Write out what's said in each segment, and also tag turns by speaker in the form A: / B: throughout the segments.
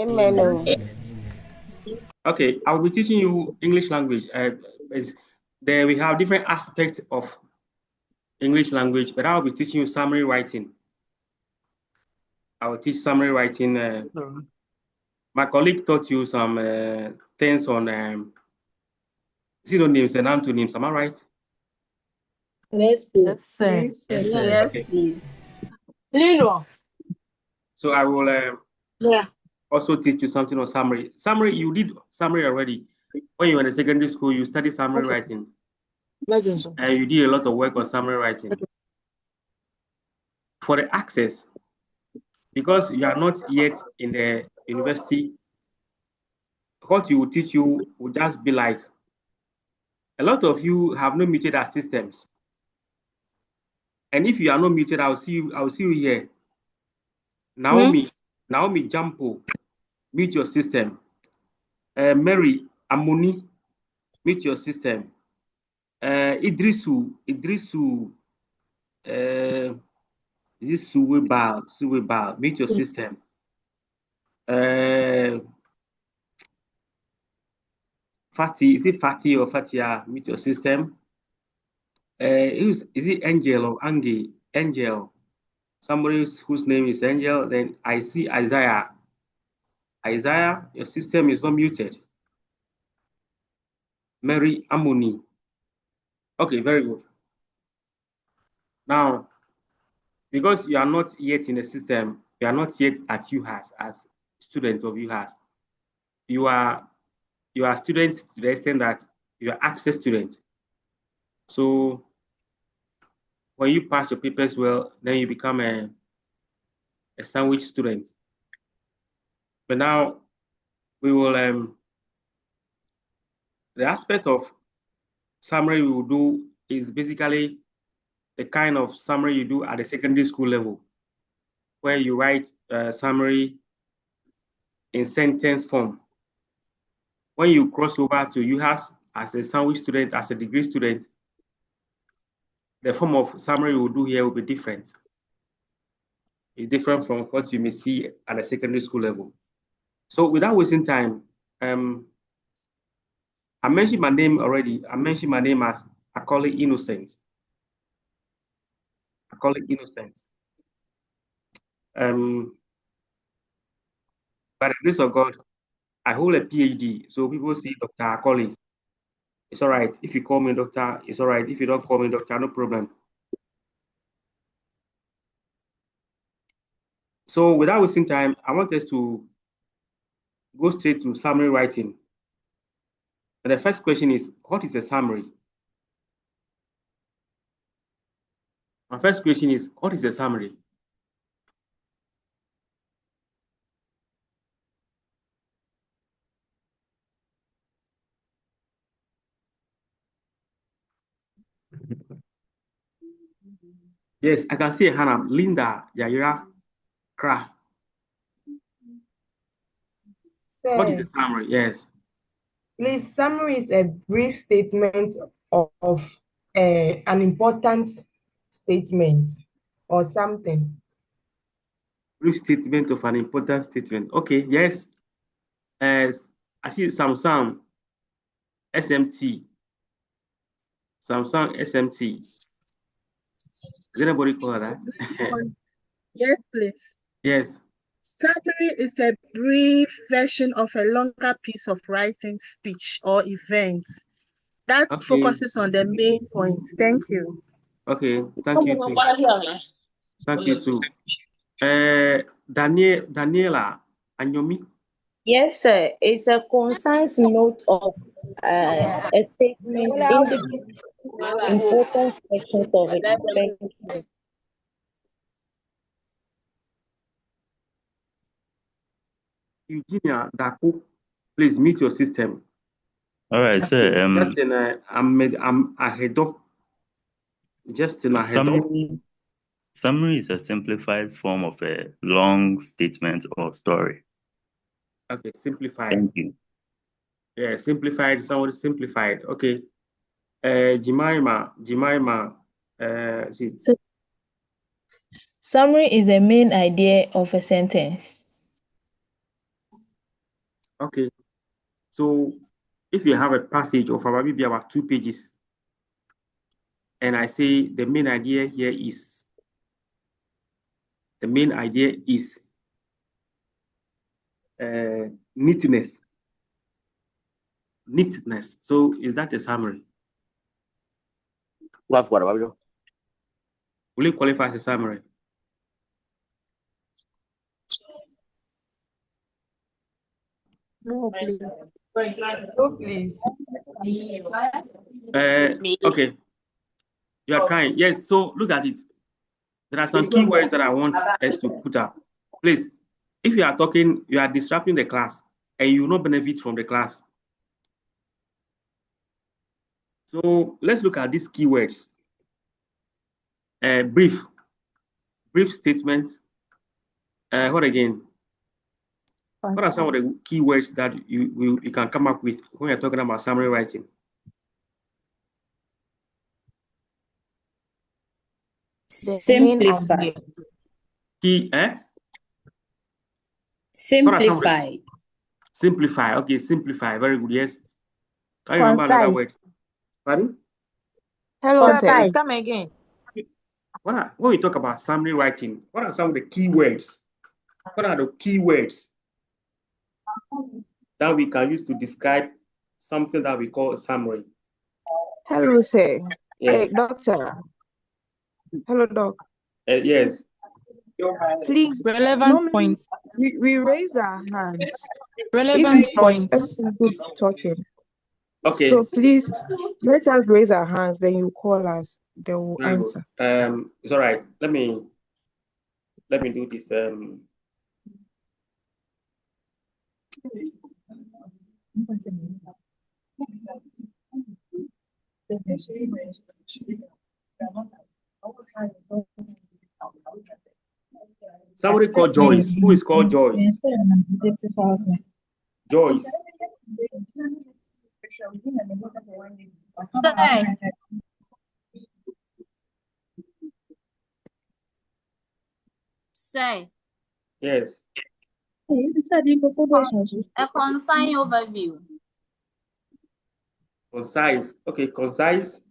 A: Amen.
B: Okay, I'll be teaching you English language. There we have different aspects of English language, but I'll be teaching you summary writing. I will teach summary writing. My colleague taught you some things on synonyms and antonyms. Am I right?
A: Yes, please.
C: Yes, sir.
A: Please.
B: So I will also teach you something on summary. Summary, you did summary already. When you were in secondary school, you studied summary writing. And you did a lot of work on summary writing. For the access, because you are not yet in the university, what you will teach you will just be like, a lot of you have not muted our systems. And if you are not muted, I'll see you here. Naomi Jampo, mute your system. Mary Amuni, mute your system. Idrisu, is this Suwebal, mute your system. Fatih, is it Fatih or Fatia, mute your system. Is it Angel or Angie? Angel, somebody whose name is Angel. Then I see Isaiah. Isaiah, your system is not muted. Mary Amuni. Okay, very good. Now, because you are not yet in the system, you are not yet at UHAS as students of UHAS. You are students to the extent that you are access students. So when you pass your papers well, then you become a sandwich student. But now we will the aspect of summary we will do is basically the kind of summary you do at the secondary school level, where you write a summary in sentence form. When you cross over to UHAS as a sandwich student, as a degree student, the form of summary we'll do here will be different. It's different from what you may see at the secondary school level. So without wasting time, I mentioned my name already. I mentioned my name as Akoli Innocent. Akoli Innocent. By the grace of God, I hold a PhD. So people say Dr. Akoli. It's all right. If you call me doctor, it's all right. If you don't call me doctor, no problem. So without wasting time, I want us to go straight to summary writing. And the first question is, what is a summary? My first question is, what is a summary? Yes, I can see a hand up. Linda, Yaira, Kra. What is a summary? Yes.
D: Please, summary is a brief statement of an important statement or something.
B: Brief statement of an important statement. Okay, yes. As I see Samsung SMT. Samsung SMT. Does anybody call that?
E: Yes, please.
B: Yes.
E: Summary is a brief version of a longer piece of writing, speech, or event that focuses on the main point. Thank you.
B: Okay, thank you too. Thank you too. Daniela Anyomi.
A: Yes, sir. It's a concise note of a statement indicating important sections of it. Thank you.
B: Eugenia Daku, please mute your system.
F: All right, sir.
B: Justin, I'm ahead. Justin ahead.
F: Summary is a simplified form of a long statement or story.
B: Okay, simplified.
F: Thank you.
B: Yeah, simplified. Somebody simplified. Okay. Jemima.
G: Summary is the main idea of a sentence.
B: Okay. So if you have a passage of maybe about 2 pages, and I say the main idea here is, neatness. Neatness. So is that a summary?
C: What about you?
B: Will it qualify as a summary?
D: No, please. No, please.
B: Okay. You are trying. Yes. So look at it. There are some keywords that I want us to put up. Please, if you are talking, you are disrupting the class, and you will not benefit from the class. So let's look at these keywords. Brief statement. What again? What are some of the keywords that you can come up with when you're talking about summary writing?
G: Simplify. Simplify.
B: Simplify. Okay, simplify. Very good. Yes. Can you remember another word? Pardon?
A: Hello, sir.
H: Concise. Come again.
B: When we talk about summary writing, what are some of the keywords? What are the keywords that we can use to describe something that we call a summary?
H: Hello, sir.
B: Yes.
H: Hey, doctor. Hello, doc.
B: Yes.
H: Please,
G: Relevant points.
H: we raise our hands.
G: Relevant
H: If
G: points.
H: everything's good talking.
B: Okay.
H: So please, let us raise our hands, then you call us. They will
B: Very
H: answer.
B: good. It's all right. Let me do this. Somebody called Joyce. Who is called Joyce? Joyce.
I: Say.
B: Yes.
I: A concise overview.
B: Concise. Okay, concise.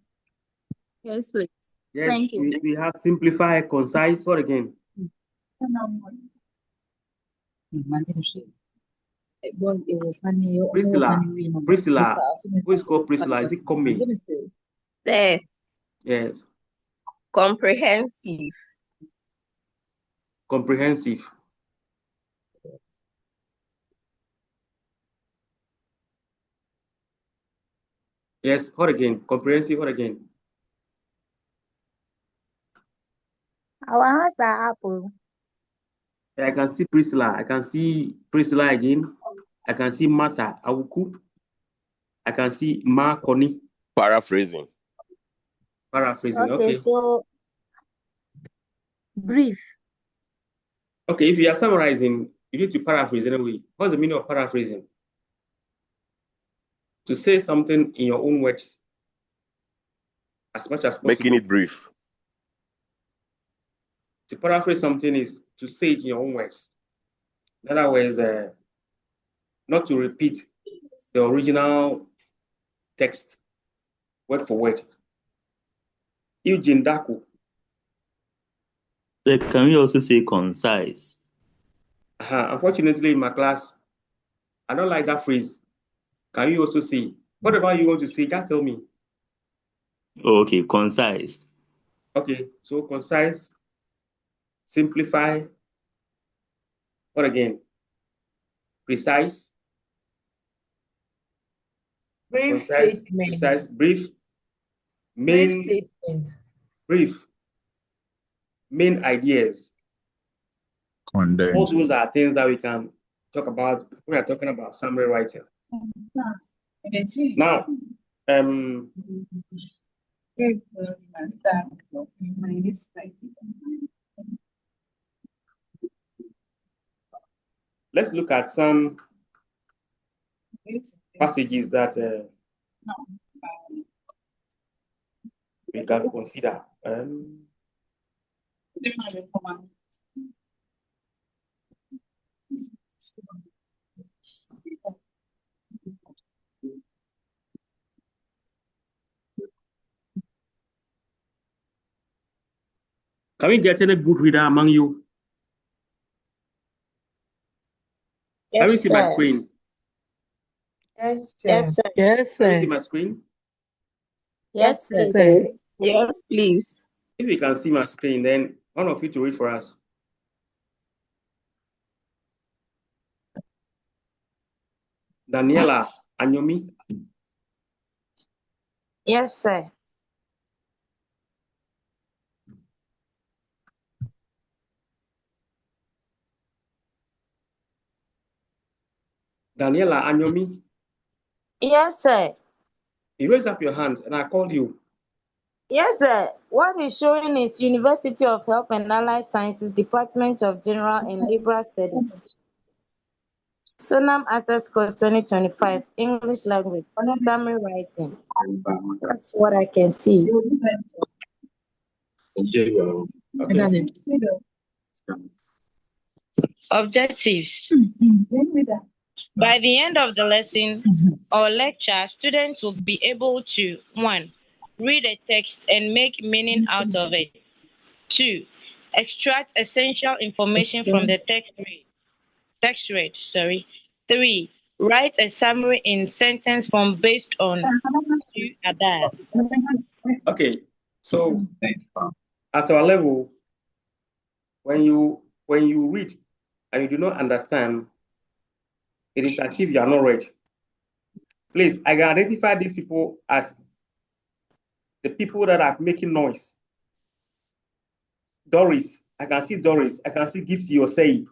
I: Yes, please.
B: Yes,
I: Thank you.
B: we have simplify, concise. What again? Priscilla. Who is called Priscilla? Is it Comey?
A: Sir,
B: Yes.
A: comprehensive.
B: Comprehensive. Yes. What again? Comprehensive. What again?
G: Our hands are up.
B: I can see Priscilla. I can see Priscilla again. I can see Martha Awuku. I can see Ma Connie.
C: Paraphrasing.
B: Okay.
G: So brief.
B: Okay, if you are summarizing, you need to paraphrase anyway. What's the meaning of paraphrasing? To say something in your own words as much as possible.
C: Making it brief.
B: To paraphrase something is to say it in your own words. In other words, not to repeat the original text word for word. Eugene Daku.
F: So can we also say concise?
B: Unfortunately, in my class, I don't like that phrase. Can you also say whatever you want to say? Just tell me.
F: Okay, concise.
B: Okay, so concise, simplify. What again? Precise.
D: Brief
B: Concise,
D: statement.
B: precise, brief.
D: Brief statement.
B: Brief. Main ideas.
J: Condensed.
B: All those are things that we can talk about when we're talking about summary writing. Now, let's look at some passages that we can consider. Can we get any good reader among you? Can we
A: Yes,
B: see my
A: sir.
B: screen?
D: Yes, sir.
A: Yes, sir.
H: Yes,
B: Can you see
H: sir.
B: my screen?
A: Yes, sir.
H: Sir.
G: Yes, please.
B: If you can see my screen, then one of you to read for us. Daniela Anyomi.
A: Yes, sir.
B: Daniela Anyomi.
A: Yes, sir.
B: You raised up your hand and I called you.
A: Yes, sir. What is showing is University of Health and Allied Sciences, Department of General and Liberal Studies. Sonam Access Course 2025, English Language, Summary Writing. That's what I can see.
B: Okay.
A: Objectives. By the end of the lesson or lecture, students will be able to 1. Read a text and make meaning out of it. 2. Extract essential information from the text read. 3. Write a summary in sentence form based on 2 above.
B: Okay. So at our level, when you read and you do not understand, it is as if you are not read. Please, I can identify these people as the people that are making noise. Doris, I can see Doris. I can see Gifty Osei.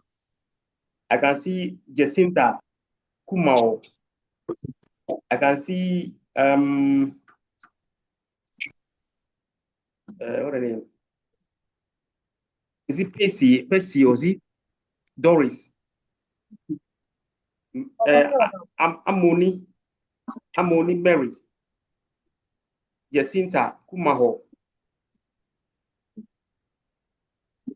B: I can see Jacinta Kumao. I can see what are the name? Is it Percy or is it Doris? Amoni Mary. Jacinta Kumaho.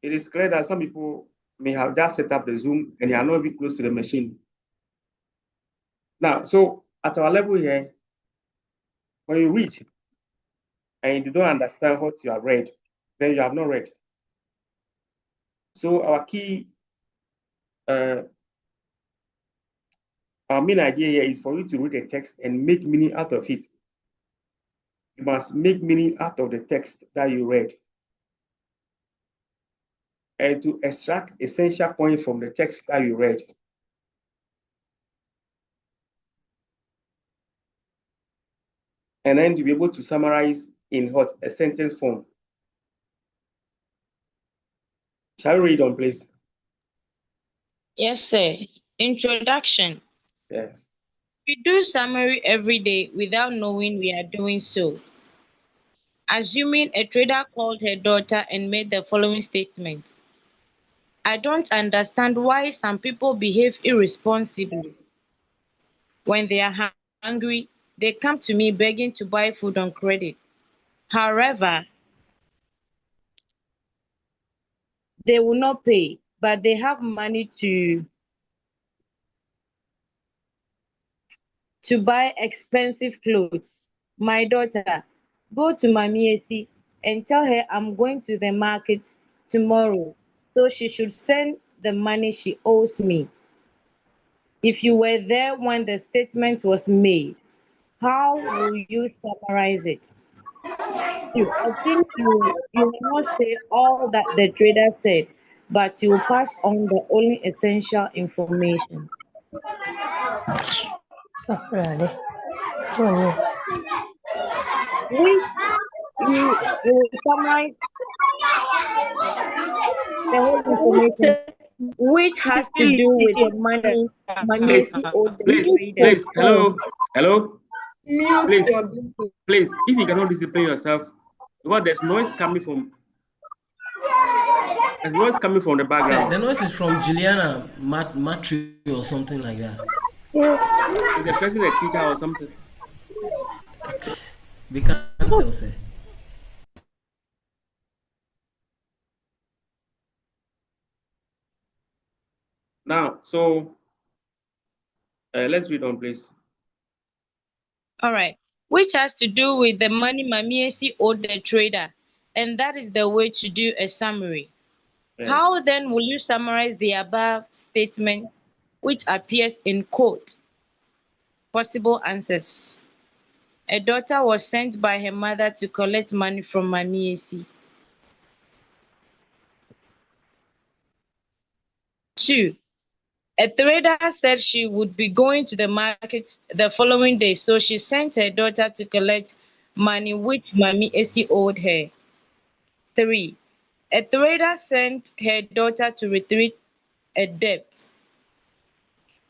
B: It is clear that some people may have just set up the Zoom and they are not even close to the machine. Now, so at our level here, when you read and you don't understand what you have read, then you have not read. So our key, our main idea here is for you to read a text and make meaning out of it. You must make meaning out of the text that you read. And to extract essential points from the text that you read. And then to be able to summarize in what? A sentence form. Shall we read on, please?
A: Yes, sir. Introduction.
B: Yes.
A: We do summary every day without knowing we are doing so. Assuming a trader called her daughter and made the following statement. I don't understand why some people behave irresponsibly. When they are hungry, they come to me begging to buy food on credit. However, they will not pay, but they have money to buy expensive clothes. My daughter, go to Mami Eti and tell her I'm going to the market tomorrow, so she should send the money she owes me. If you were there when the statement was made, how will you summarize it? I think you will not say all that the trader said, but you will pass on the only essential information. Which you will summarize the whole information, which has to do with the money Mamiesi owed the trader.
B: Please, hello.
D: Mute
B: Please,
D: your Bluetooth.
B: please, if you cannot discipline yourself, because there's noise coming from the background.
C: The noise is from Juliana Matri or something like that.
B: Is the person a teacher or something?
C: We can't tell, sir.
B: Now, so let's read on, please.
A: All right. Which has to do with the money Mamiesi owed the trader. and that is the way to do a summary.
B: Yes.
A: How then will you summarize the above statement which appears in quote? Possible answers. A daughter was sent by her mother to collect money from Mami Esi. 2. A trader said she would be going to the market the following day, so she sent her daughter to collect money which Mami Esi owed her. 3. A trader sent her daughter to retrieve a debt.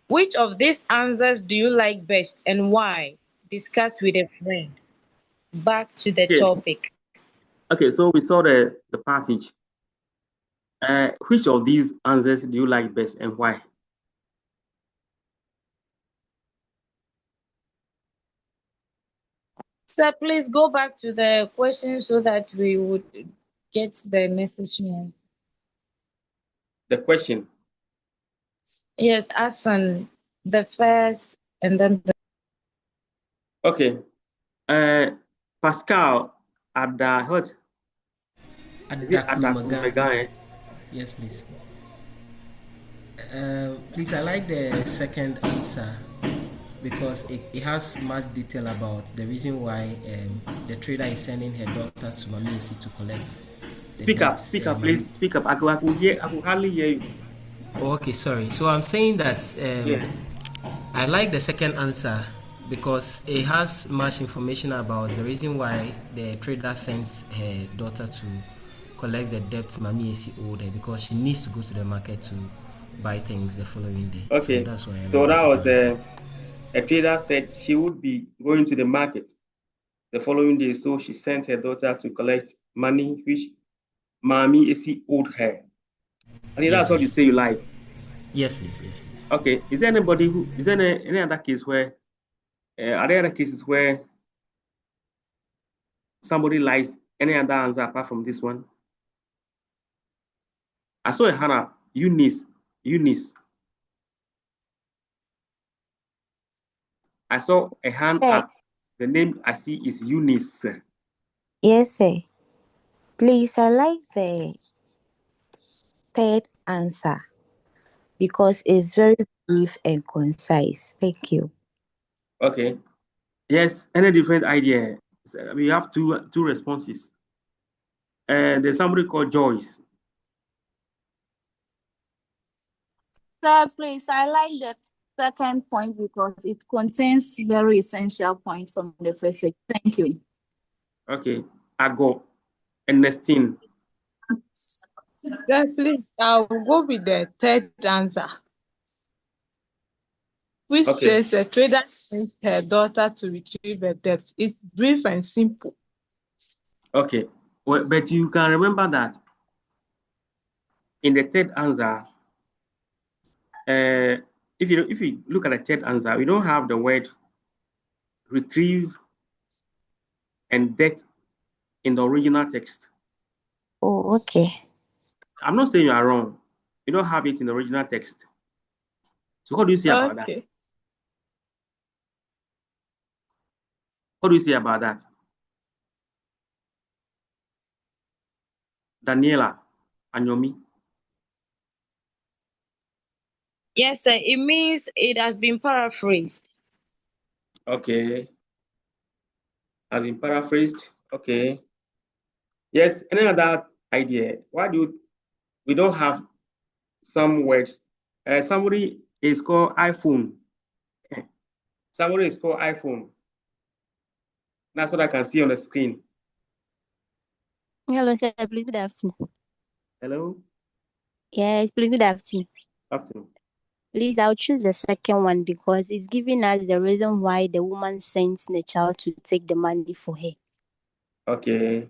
A: Which of these answers do you like best and why? Discuss with a friend. Back to the topic.
B: Okay, so we saw the passage. Which of these answers do you like best and why?
A: Sir, please go back to the question so that we would get the necessary answer.
B: The question.
A: Yes, Asan, the first and then the...
B: Okay. Pascal Ada what? Is it Adakumegan?
C: Yes, please. Please, I like the second answer because it has much detail about the reason why the trader is sending her daughter to Mami Esi to collect.
B: Speak up, please. Speak up. I could hardly hear you.
C: Oh, okay, sorry. So I'm saying that
B: yes.
C: I like the second answer because it has much information about the reason why the trader sends her daughter to collect the debt Mami Esi owed her because she needs to go to the market to buy things the following day.
B: Okay,
C: so that's why.
B: So that was a trader said she would be going to the market the following day, so she sent her daughter to collect money which Mami Esi owed her. I think that's what you say you like.
C: Yes, please. Yes, please.
B: Okay. Is there any other case where are there other cases where somebody likes any other answer apart from this one? I saw a hand up. Eunice. I saw a hand up. The name I see is Eunice.
K: Yes, sir. Please, I like the third answer because it's very brief and concise. Thank you.
B: Okay. Yes, any different idea? We have two responses. And there's somebody called Joyce.
I: Sir, please, I like the second point because it contains very essential points from the first section. Thank you.
B: Okay. Ago. Ernestine.
D: Yes, please, I'll go with the third answer, which says a trader sent her daughter to retrieve a debt. It's brief and simple.
B: Okay. Well, but you can remember that in the third answer, if you look at the third answer, we don't have the word retrieve and debt in the original text.
K: Oh, okay.
B: I'm not saying you are wrong. You don't have it in the original text. So what do you say about that? What do you say about that? Daniela Anyomi.
A: Yes, sir. It means it has been paraphrased.
B: Okay. Has been paraphrased. Okay. Yes, any other idea? Why do we don't have some words? Somebody is called iPhone. Somebody is called iPhone. That's what I can see on the screen.
L: Hello, sir. Please, good afternoon.
B: Hello?
L: Yes, please, good afternoon.
B: Afternoon.
L: Please, I'll choose the second one because it's giving us the reason why the woman sends the child to take the money for her.
B: Okay.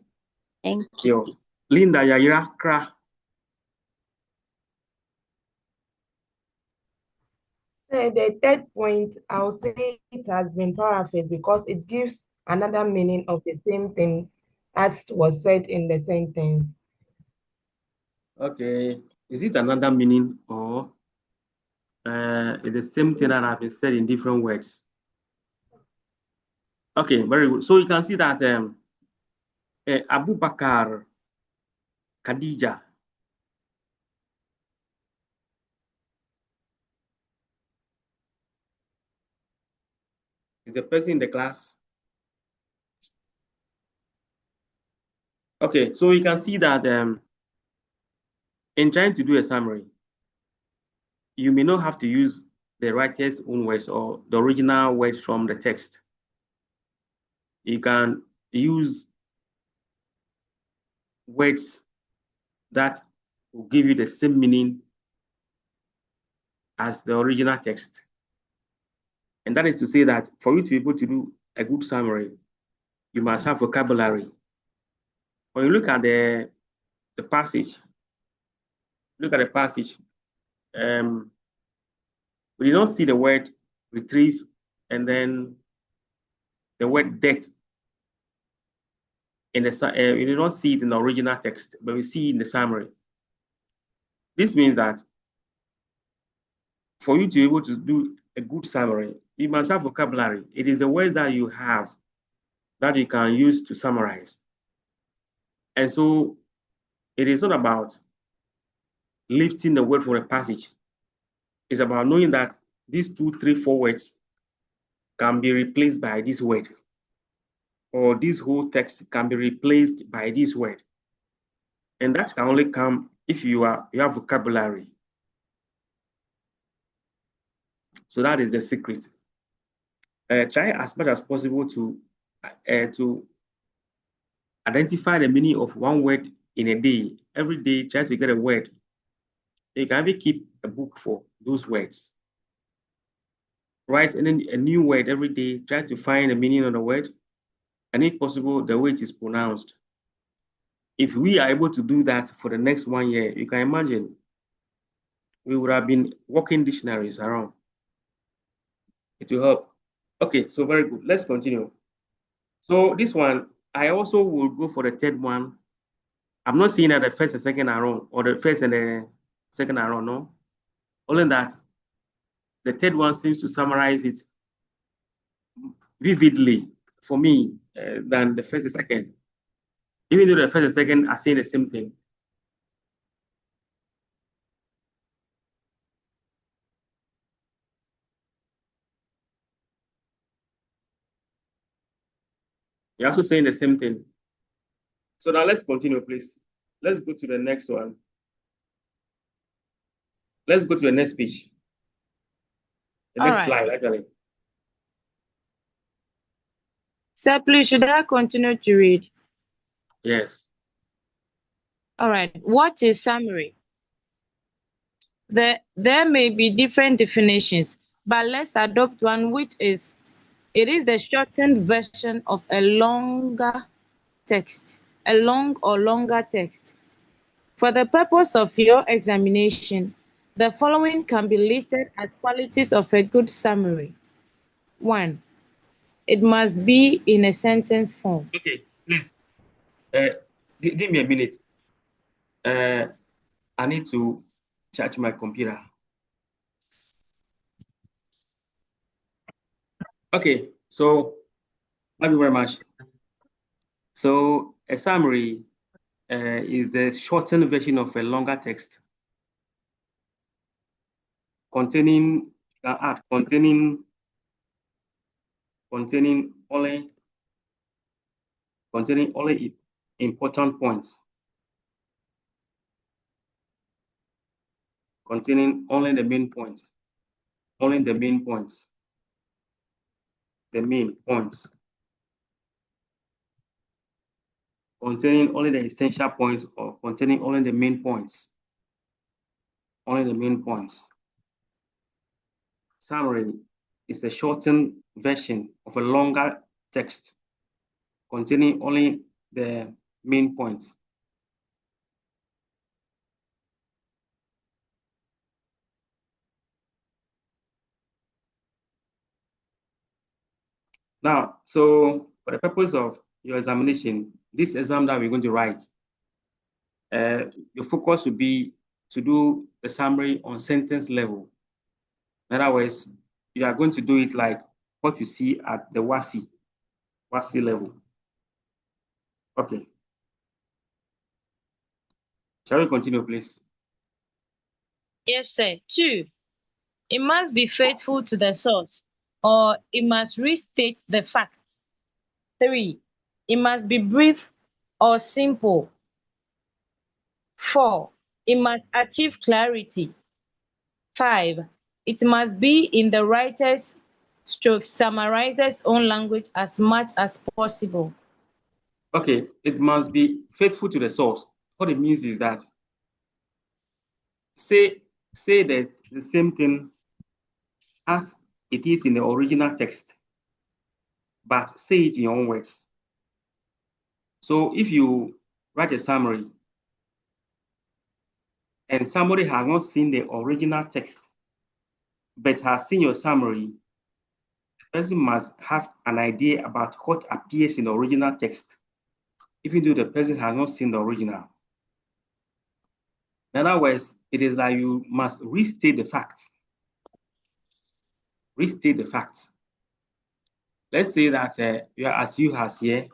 L: Thank you.
B: Linda Yaira Kra.
D: So the third point, I'll say it has been paraphrased because it gives another meaning of the same thing as was said in the sentence.
B: Okay. Is it another meaning or it's the same thing that have been said in different words? Okay, very good. So you can see that Abu Bakar Khadija. Is the person in the class? Okay, so you can see that in trying to do a summary, you may not have to use the writer's own words or the original words from the text. You can use words that will give you the same meaning as the original text. And that is to say that for you to be able to do a good summary, you must have vocabulary. When you look at the passage, we did not see the word retrieve and then the word death in the we did not see it in the original text, but we see it in the summary. This means that for you to be able to do a good summary, you must have vocabulary. It is the words that you have that you can use to summarize. And so it is not about lifting the word from a passage. It's about knowing that these 2, 3, 4 words can be replaced by this word, or this whole text can be replaced by this word. And that can only come if you have vocabulary. So that is the secret. Try as much as possible to identify the meaning of one word in a day. Every day, try to get a word. You can even keep a book for those words. Write a new word every day. Try to find the meaning of the word, and if possible, the way it is pronounced. If we are able to do that for the next 1 year, you can imagine we would have been walking dictionaries around. It will help. Okay, so very good. Let's continue. So this one, I also will go for the third one. I'm not saying that the first and second are wrong, or the first and the second are wrong, no. Only that the third one seems to summarize it vividly for me than the first and second. Even though the first and second are saying the same thing. You're also saying the same thing. So now let's continue, please. Let's go to the next one. Let's go to the next page. The next slide, actually.
A: Sir, please, should I continue to read?
B: Yes.
A: All right. What is summary? There may be different definitions, but let's adopt one which is, it is the shortened version of a longer text, a long or longer text. For the purpose of your examination, the following can be listed as qualities of a good summary. 1, it must be in a sentence form.
B: Okay, please, give me a minute. I need to charge my computer. Okay, so thank you very much. So a summary is the shortened version of a longer text containing only important points. Containing only the main points. Only the main points. The main points. Containing only the essential points, or containing only the main points. Only the main points. Summary is a shortened version of a longer text containing only the main points. Now, so for the purpose of your examination, this exam that we're going to write, your focus will be to do the summary on sentence level. In other words, you are going to do it like what you see at the WASSCE level. Okay, Shall we continue, please?
A: Yes, sir. 2. It must be faithful to the source, or it must restate the facts. 3. It must be brief or simple. 4. It must achieve clarity. 5. It must be in the writer's / summarizer's own language as much as possible.
B: Okay, it must be faithful to the source. What it means is that say that the same thing as it is in the original text, but say it in your own words. So if you write a summary and somebody has not seen the original text, but has seen your summary, the person must have an idea about what appears in the original text, even though the person has not seen the original. In other words, it is like you must restate the facts. Restate the facts. Let's say that you are at UHAS here,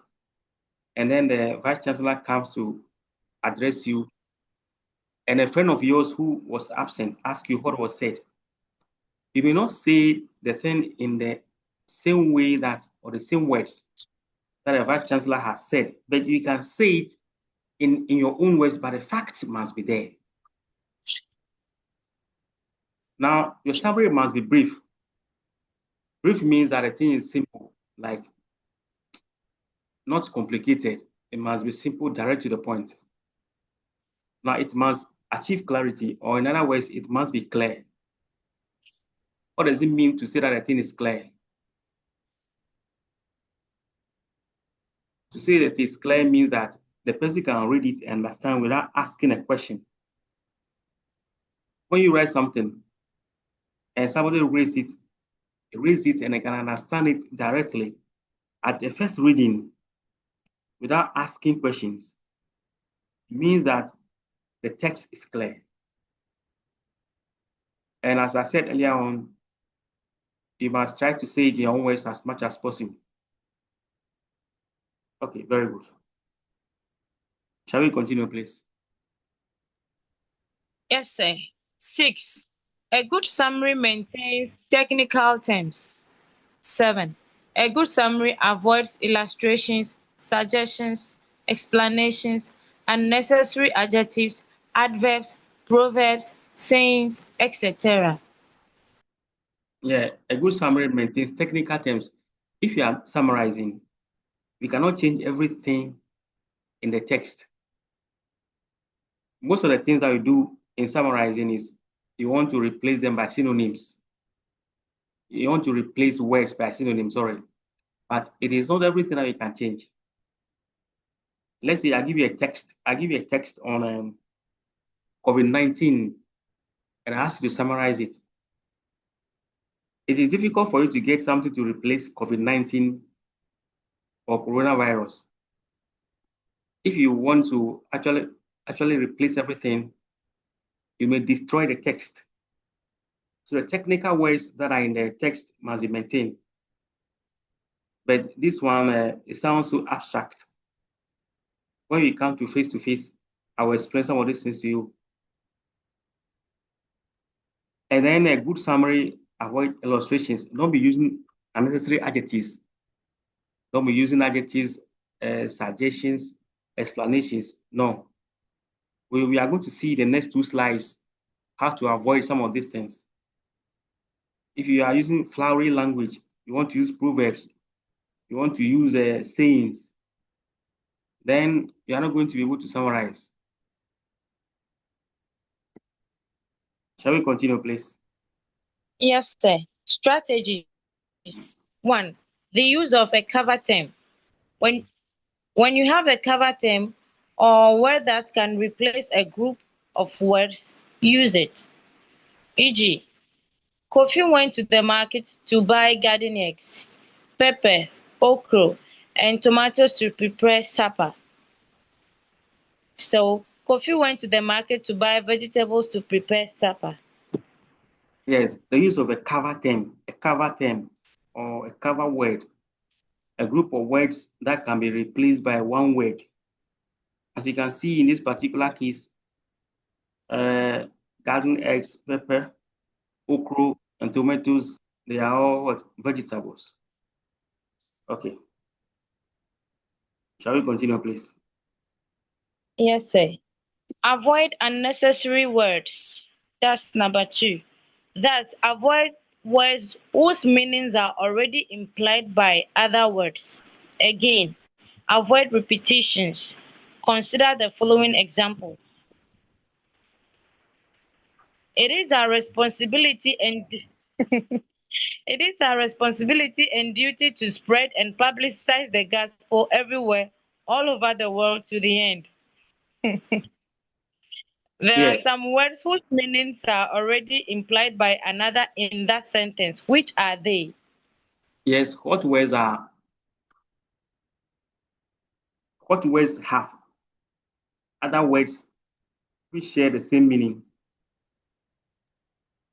B: and then the Vice Chancellor comes to address you, and a friend of yours who was absent asks you what was said. You may not say the thing in the same way that, or the same words that a Vice Chancellor has said, but you can say it in your own words, but the fact must be there. Now, your summary must be brief. Brief means that the thing is simple, like not complicated. It must be simple, direct to the point. Now, it must achieve clarity, or in other words, it must be clear. What does it mean to say that a thing is clear? To say that it's clear means that the person can read it and understand without asking a question. When you write something and somebody reads it and they can understand it directly at the first reading without asking questions, it means that the text is clear. And as I said earlier on, you must try to say it in your own words as much as possible. Okay, very good. Shall we continue, please?
A: Yes, sir. 6. A good summary maintains technical terms. 7. A good summary avoids illustrations, suggestions, explanations, unnecessary adjectives, adverbs, proverbs, sayings, etc.
B: Yeah, a good summary maintains technical terms. If you are summarizing, we cannot change everything in the text. Most of the things that we do in summarizing is you want to replace them by synonyms. You want to replace words by synonyms, sorry. But it is not everything that we can change. Let's say I give you a text on COVID-19 and I ask you to summarize it. It is difficult for you to get something to replace COVID-19 or coronavirus. If you want to actually replace everything, you may destroy the text. So the technical words that are in the text must be maintained. But this one, it sounds so abstract. When we come to face, I will explain some of these things to you. And then a good summary, avoid illustrations. Don't be using unnecessary adjectives. Don't be using adjectives, suggestions, explanations. No. We are going to see the next 2 slides how to avoid some of these things. If you are using flowery language, you want to use proverbs, you want to use sayings, then you are not going to be able to summarize. Shall we continue, please?
A: Yes, sir. Strategies. 1. The use of a cover term. When you have a cover term or word that can replace a group of words, use it. E.g., Kofi went to the market to buy garden eggs, pepper, okra, and tomatoes to prepare supper. So, Kofi went to the market to buy vegetables to prepare supper.
B: Yes, the use of a cover term or a cover word, a group of words that can be replaced by one word. As you can see in this particular case, garden eggs, pepper, okra, and tomatoes. They are all what? Vegetables. Okay. Shall we continue, please?
A: Yes, sir. Avoid unnecessary words. That's number 2. Thus, avoid words whose meanings are already implied by other words. Again, avoid repetitions. Consider the following example. It is our responsibility and it is our responsibility and duty to spread and publicize the gospel everywhere, all over the world to the end. There are
B: Yeah.
A: some words whose meanings are already implied by another in that sentence. Which are they?
B: Yes. What words have other words which share the same meaning?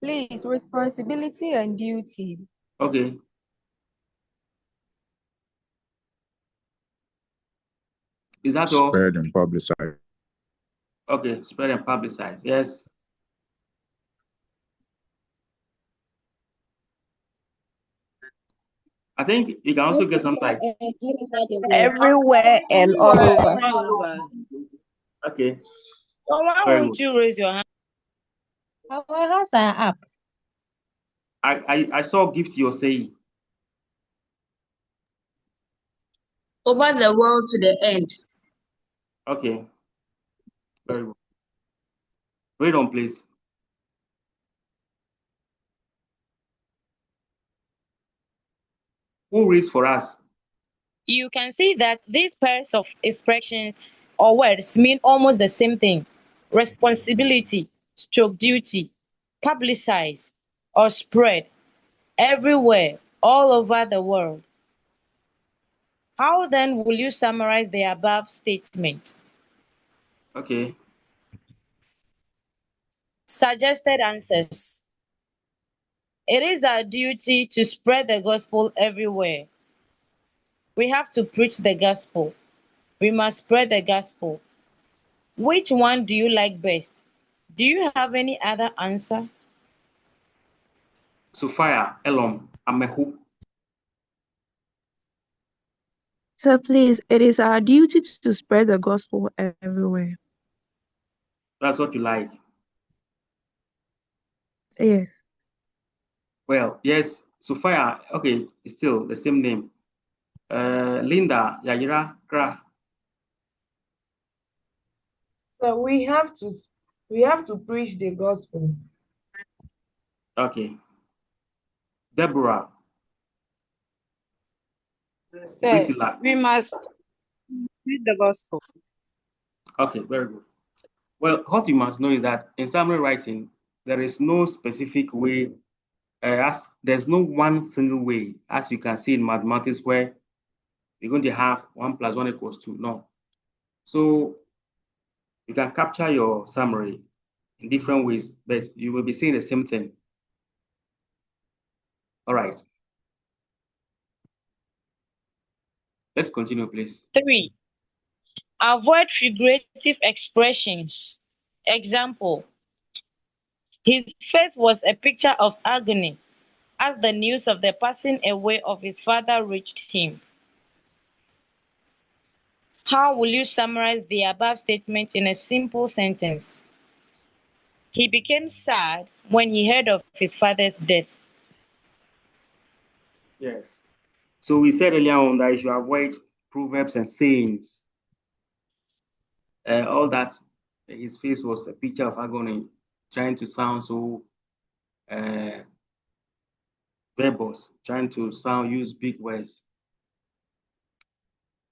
M: Please, responsibility and duty.
B: Okay. Is that all?
J: Spread and publicize.
B: Okay, spread and publicize. Yes. I think you can also get some like
H: Everywhere and all over.
B: okay.
A: So why
B: Very
A: won't
B: good.
A: you raise your hand?
G: Our hands are up.
B: I saw gift you're saying.
N: Over the world to the end.
B: Okay. Very good. Read on, please. Who reads for us?
A: You can see that these pairs of expressions or words mean almost the same thing. Responsibility, stroke duty, publicize, or spread, everywhere, all over the world. How then will you summarize the above statement?
B: Okay.
A: Suggested answers. It is our duty to spread the gospel everywhere. We have to preach the gospel. We must spread the gospel. Which one do you like best? Do you have any other answer?
B: Sophia, Elon, Amehu.
H: So please, it is our duty to spread the gospel everywhere.
B: That's what you like.
H: Yes.
B: Well, yes, Sophia, okay, it's still the same name. Linda, Yayira, Kra.
D: So we have to preach the gospel.
B: Okay. Deborah.
O: Sir,
B: Priscilla.
O: we must read the gospel.
B: Okay, very good. Well, what you must know is that in summary writing, there is no specific way, as there's no one single way, as you can see in mathematics, where you're going to have 1 + 1 = 2. No. So you can capture your summary in different ways, but you will be saying the same thing. All right. Let's continue, please.
A: 3. Avoid figurative expressions. Example: his face was a picture of agony as the news of the passing away of his father reached him. How will you summarize the above statement in a simple sentence? He became sad when he heard of his father's death.
B: Yes. So we said earlier on that you should avoid proverbs and sayings. All that, his face was a picture of agony, trying to sound so verbose, trying to use big words.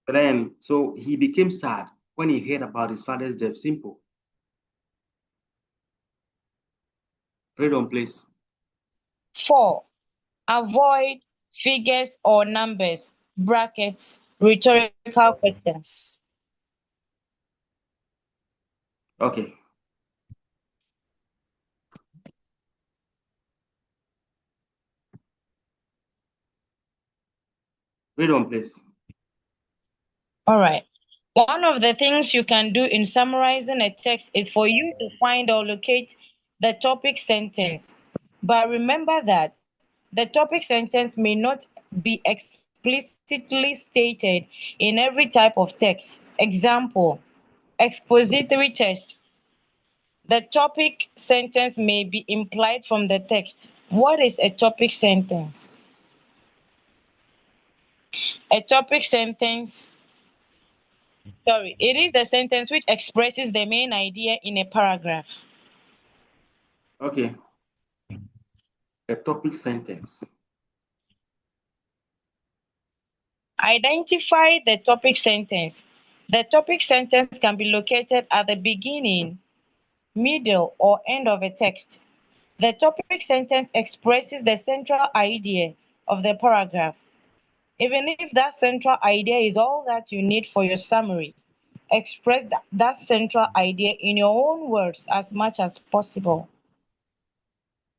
B: But then, so he became sad when he heard about his father's death. Simple. Read on, please.
A: 4. Avoid figures or numbers, brackets, rhetorical questions.
B: Okay. Read on, please.
A: All right. One of the things you can do in summarizing a text is for you to find or locate the topic sentence. But remember that the topic sentence may not be explicitly stated in every type of text. Example, expository text. The topic sentence may be implied from the text. What is a topic sentence? A topic sentence, it is the sentence which expresses the main idea in a paragraph.
B: Okay. A topic sentence.
A: Identify the topic sentence. The topic sentence can be located at the beginning, middle, or end of a text. The topic sentence expresses the central idea of the paragraph. Even if that central idea is all that you need for your summary, express that central idea in your own words as much as possible.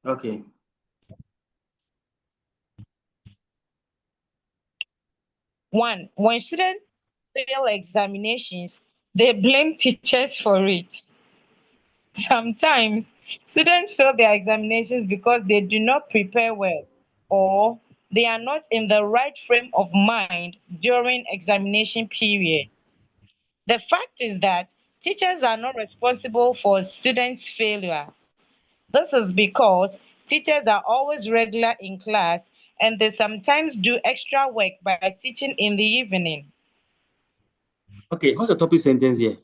B: Okay.
A: One, when students fail examinations, they blame teachers for it. Sometimes students fail their examinations because they do not prepare well, or they are not in the right frame of mind during examination period. The fact is that teachers are not responsible for students' failure. This is because teachers are always regular in class and they sometimes do extra work by teaching in the evening.
B: Okay, what's the topic sentence here?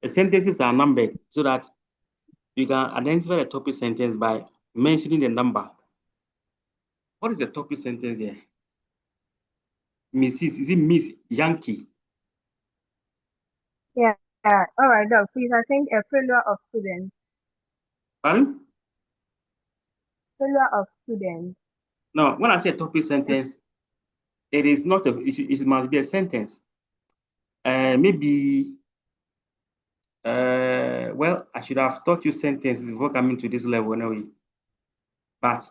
B: The sentences are numbered so that you can identify the topic sentence by mentioning the number. What is the topic sentence here? Mrs. Is it Miss Yankee?
M: Yeah. All right, Doc. Please, I think a failure of students.
B: Pardon?
M: Failure of students.
B: No, when I say topic sentence, it is not it must be a sentence. Maybe well, I should have taught you sentences before coming to this level anyway. But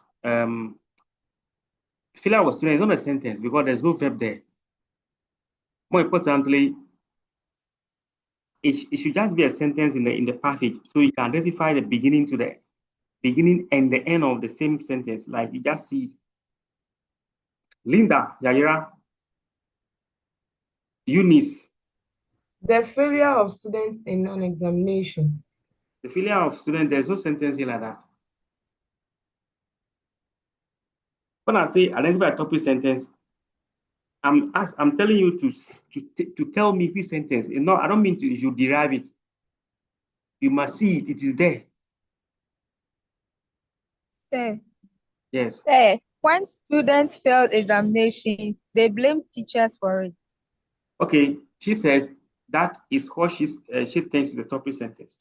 B: failure of student is not a sentence because there's no verb there. More importantly, it should just be a sentence in the passage, so you can identify the beginning to the beginning and the end of the same sentence. Like you just see Linda, Yaira, Eunice.
D: The failure of students in an examination.
B: The failure of students, there's no sentence here like that. When I say identify a topic sentence, I'm telling you to tell me which sentence. No, I don't mean you derive it. You must see it. It is there.
M: Sir.
B: Yes.
M: Sir, when students fail examinations, they blame teachers for it.
B: Okay, she says that is what she thinks is the topic sentence.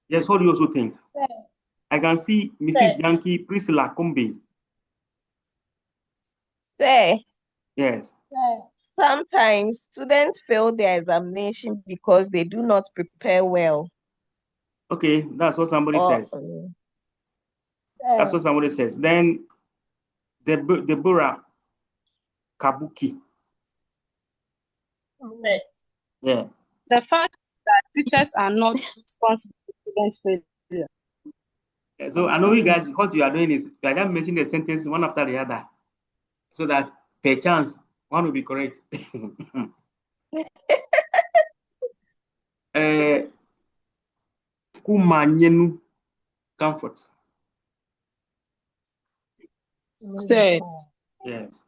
B: Yes, what do you also think?
M: Sir.
B: I can see Mrs. Yankee, Priscilla Kombe.
P: Sir.
B: Yes.
P: Sometimes students fail their examination because they do not prepare well.
B: Okay, that's what somebody says. That's what somebody says. Then Deborah Kabuki. Yeah.
O: The fact that teachers are not responsible for students' failure.
B: So I know you guys, what you are doing is you are just mentioning the sentence one after the other, so that per chance one will be correct. Kumanyenu comfort.
Q: Sir,
B: Yes.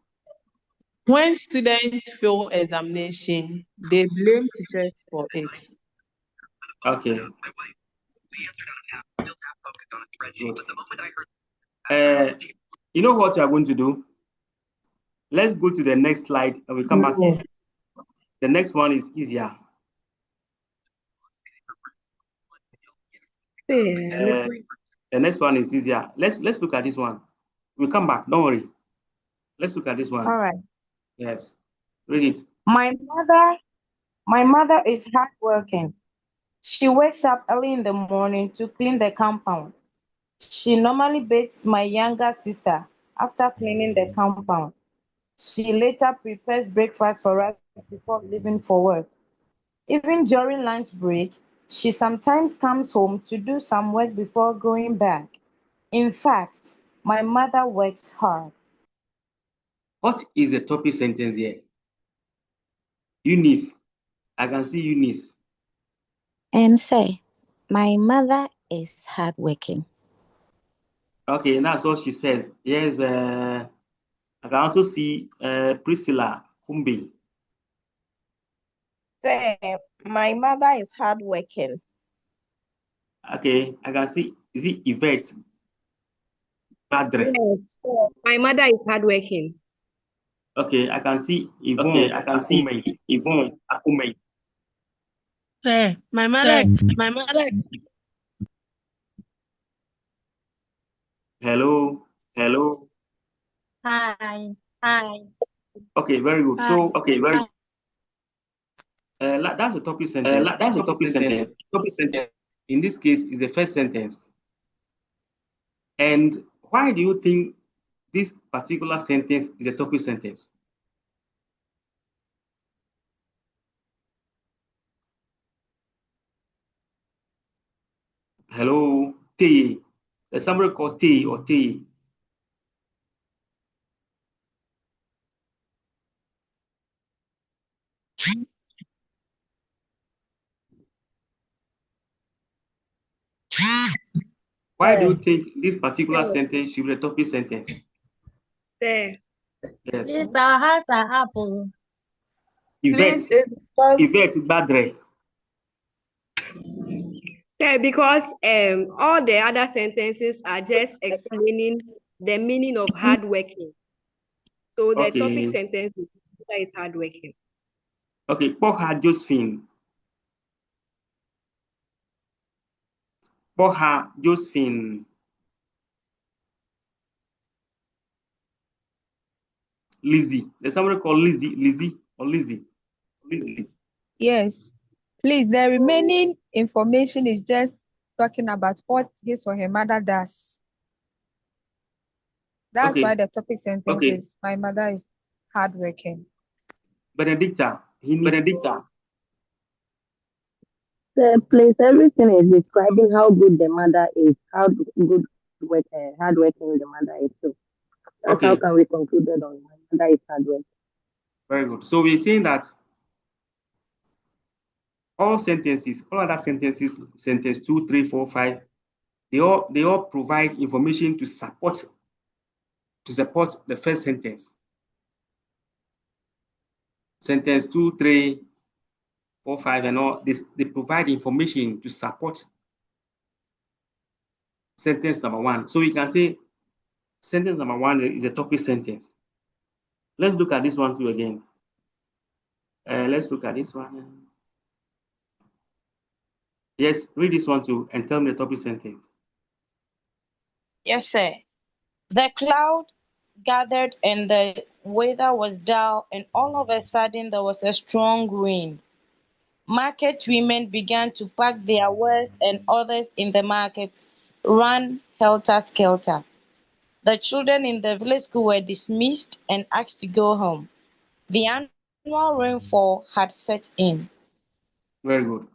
Q: when students fail examination, they blame teachers for it.
B: Okay. You know what you are going to do? Let's go to the next slide and we come back here. The next one is easier. The next one is easier. Let's look at this one. We'll come back. Don't worry. Let's look at this one.
A: All right.
B: Yes. Read it.
A: My mother is hardworking. She wakes up early in the morning to clean the compound. She normally bathes my younger sister after cleaning the compound. She later prepares breakfast for us before leaving for work. Even during lunch break, she sometimes comes home to do some work before going back. In fact, my mother works hard.
B: What is the topic sentence here? Eunice. I can see Eunice.
K: Say, my mother is hardworking.
B: Okay, and that's what she says. Yes, I can also see Priscilla Kumbi.
P: Say, my mother is hardworking.
B: Okay, I can see, is it Yvette Padre?
R: Yes, my mother is hardworking.
B: Okay, I can see Yvonne.
R: Okay, I can see
B: Akume.
R: Yvonne Akume.
Q: My mother.
B: Hello.
R: Hello.
G: Hi.
B: Okay, very good. So,
R: Okay, very.
B: that's a topic sentence.
R: That's a topic sentence. Topic sentence.
B: In this case, is the first sentence. And why do you think this particular sentence is a topic sentence? Hello, Teye. There's somebody called Teye or Teye. Why do you think this particular sentence should be a topic sentence?
R: There.
B: Yes.
G: Please, our hearts are up.
B: Yvette, Yvette Badre.
R: Yeah, because all the other sentences are just explaining the meaning of hardworking. So the topic sentence is hardworking.
B: Okay, Poha Josephine. Poha Josephine. Lizzie. There's somebody called Lizzie.
M: Yes. Please, the remaining information is just talking about what his or her mother does. That's why the topic sentence is, my mother is hardworking.
B: Benedicta.
S: Please, everything is describing how good the mother is, how good hardworking the mother is. So that's how can we conclude that on my mother is hardworking.
B: Very good. So we're saying that all other sentences, sentence 2, 3, 4, 5, they all provide information to support the first sentence. Sentence 2, 3, 4, 5, and all this, they provide information to support sentence number 1. So we can say sentence number 1 is a topic sentence. Let's look at this one too again. Let's look at this one. Yes, read this one too and tell me the topic sentence.
A: Yes, sir. The cloud gathered and the weather was dull, and all of a sudden there was a strong wind. Market women began to pack their wares, and others in the markets ran helter-skelter. The children in the village school were dismissed and asked to go home. The annual rainfall had set in.
B: Very good.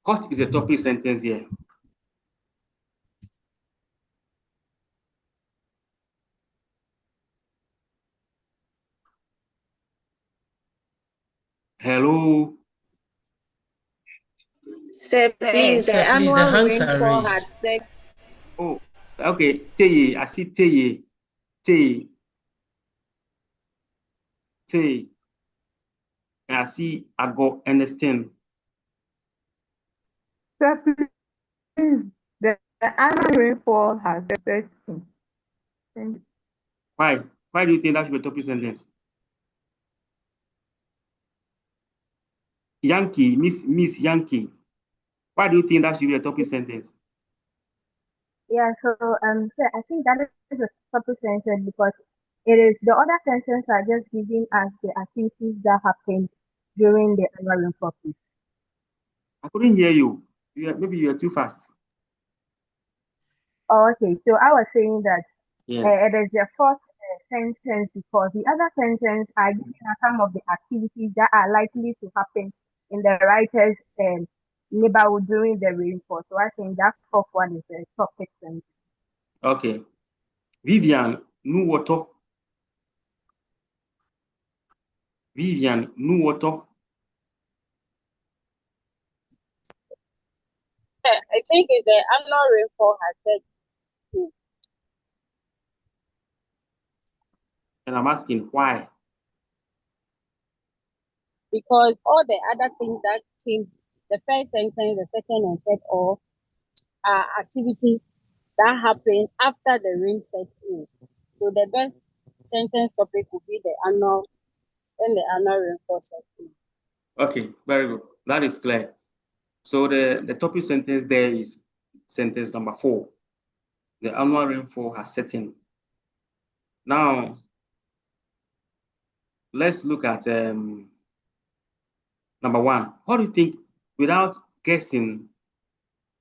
B: What is the topic sentence here? Hello.
P: Sir, please, the annual rainfall had set.
B: Oh, okay. Teye, I see Teye. I see Ago understand.
D: Sir, please, the annual rainfall has set in.
B: Why? Why do you think that should be a topic sentence? Yankee, Miss Yankee. Why do you think that should be a topic sentence?
T: Yeah, so sir, I think that is a topic sentence because it is the other sentences are just giving us the activities that happened during the annual rainfall.
B: I couldn't hear you. Maybe you are too fast.
T: Oh, okay, so I was saying that
B: Yes.
T: it is the first sentence because the other sentence are giving some of the activities that are likely to happen in the writer's neighborhood during the rainfall. So I think that fourth one is a topic sentence.
B: Okay. Vivian, Nuwoto. Vivian, Nuwoto.
O: I think it's the annual rainfall has said too.
B: And I'm asking why.
O: Because all the other things that came, the first sentence, the second and third, all are activities that happen after the rain sets in. So the best sentence topic would be the annual rainfall sets in.
B: Okay, very good. That is clear. So the topic sentence there is sentence number 4. The annual rainfall has set in. Now, let's look at number 1. What do you think, without guessing,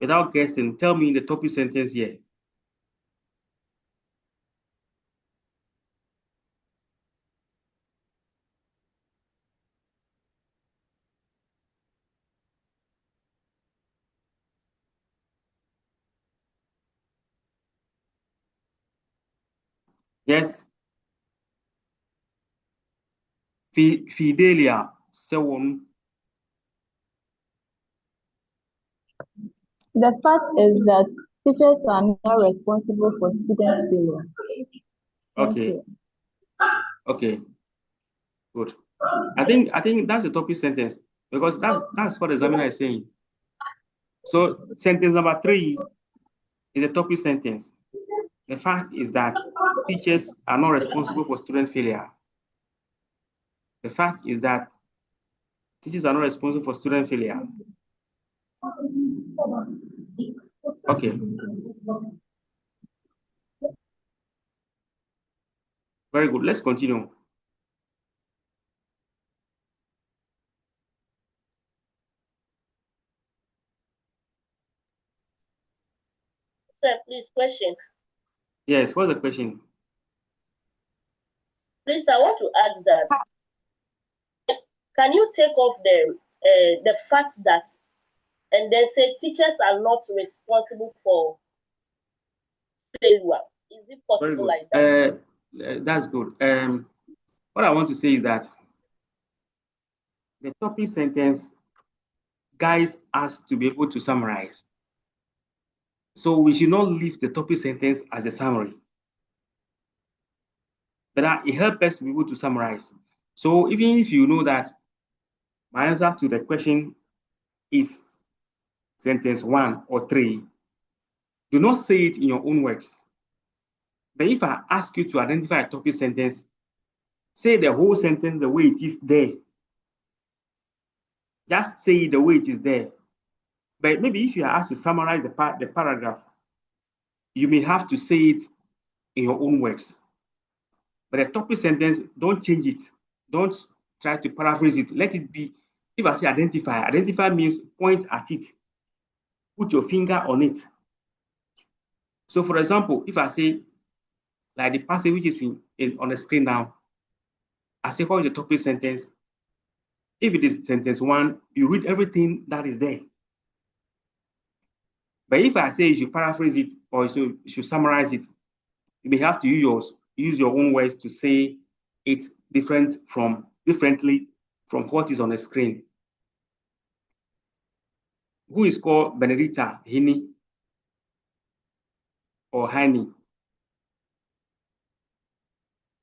B: tell me the topic sentence here. Yes. Fidelia, Sewon.
U: The fact is that teachers are not responsible for students' failure.
B: Okay. Okay. Good. I think that's the topic sentence because that's what the examiner is saying. So sentence number 3 is a topic sentence. The fact is that teachers are not responsible for student failure. The fact is that teachers are not responsible for student failure. Okay. Very good. Let's continue.
V: Sir, please, question.
B: Yes, what's the question?
V: Please, I want to ask that. Can you take off the fact that, and then say teachers are not responsible for failure? Is it possible like that?
B: That's good. What I want to say is that the topic sentence guides us to be able to summarize. So we should not leave the topic sentence as a summary, but it helps us to be able to summarize. So even if you know that my answer to the question is sentence 1 or 3, do not say it in your own words. But if I ask you to identify a topic sentence, say the whole sentence the way it is there. Just say it the way it is there. But maybe if you are asked to summarize the paragraph, you may have to say it in your own words. But a topic sentence, don't change it. Don't try to paraphrase it. Let it be. If I say identify means point at it. Put your finger on it. So for example, if I say, like the passage which is on the screen now, I say, what is the topic sentence? If it is sentence 1, you read everything that is there. But if I say you should paraphrase it or you should summarize it, you may have to use your own words to say it differently from what is on the screen. Who is called Benedicta Hini or Hani?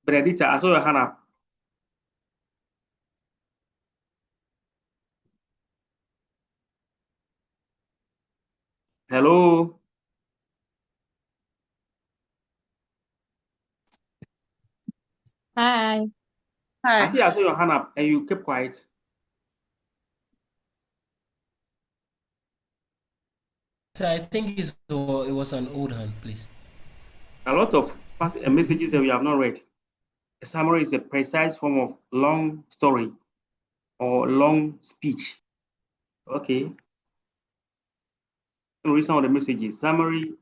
B: Benedicta, I saw your hand up. Hello.
G: Hi.
B: I saw your hand up and you kept quiet.
C: I think it was an old hand, please.
B: A lot of messages that we have not read. A summary is a precise form of long story or long speech. Okay. Read some of the messages. Summary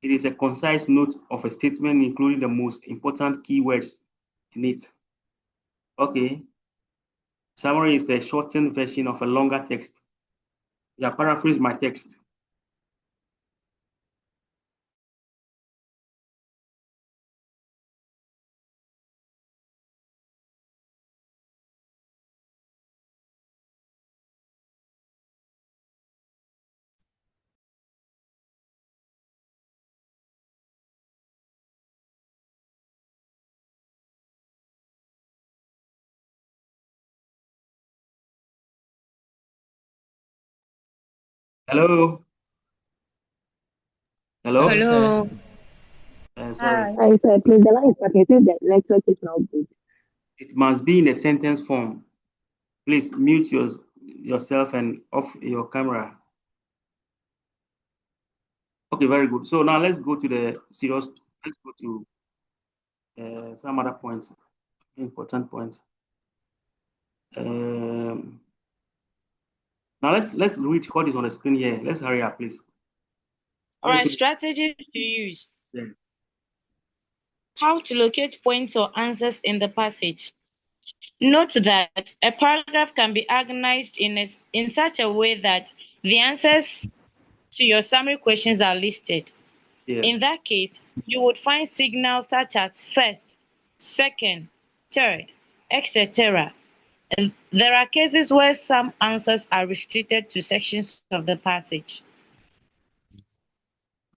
B: It is a concise note of a statement including the most important keywords in it. Okay. Summary is a shortened version of a longer text. Yeah, paraphrase my text. Hello. Hello.
A: Hello.
B: Sorry.
S: I said, please, the line is cutting. The network is not good.
B: It must be in a sentence form. Please mute yourself and off your camera. Okay, very good. So now let's go to the serious. Let's go to some other points, important points. Now let's read what is on the screen here. Let's hurry up, please.
A: All right, strategies to use.
B: Yeah.
A: How to locate points or answers in the passage. Note that a paragraph can be organized in such a way that the answers to your summary questions are listed.
B: Yes.
A: In that case, you would find signals such as first, second, third, etc. And there are cases where some answers are restricted to sections of the passage.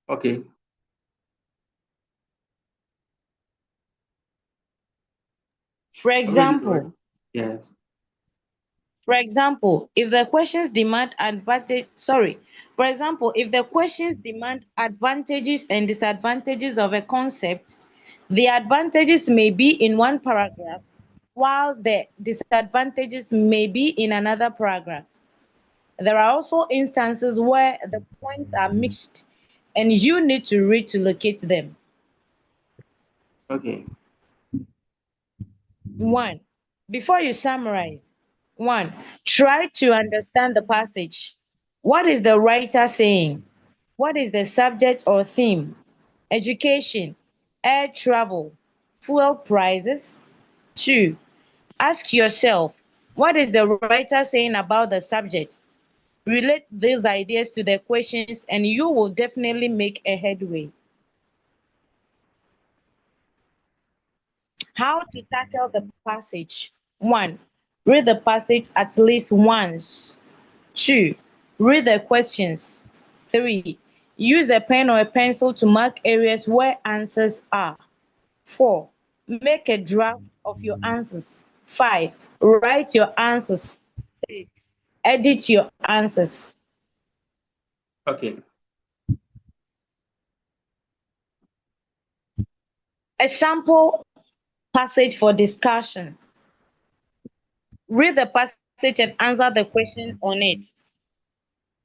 B: Okay.
A: For example,
B: yes.
A: For example, if the questions demand advantages and disadvantages of a concept, the advantages may be in one paragraph, whilst the disadvantages may be in another paragraph. There are also instances where the points are mixed and you need to read to locate them.
B: Okay.
A: 1. Before you summarize, 1. Try to understand the passage. What is the writer saying? What is the subject or theme? Education, air travel, fuel prices. 2. Ask yourself, what is the writer saying about the subject? Relate these ideas to the questions and you will definitely make a headway. How to tackle the passage. 1. Read the passage at least once. 2. Read the questions. 3. Use a pen or a pencil to mark areas where answers are. 4. Make a draft of your answers. 5. Write your answers. 6. Edit your answers.
B: Okay.
A: A sample passage for discussion. Read the passage and answer the question on it.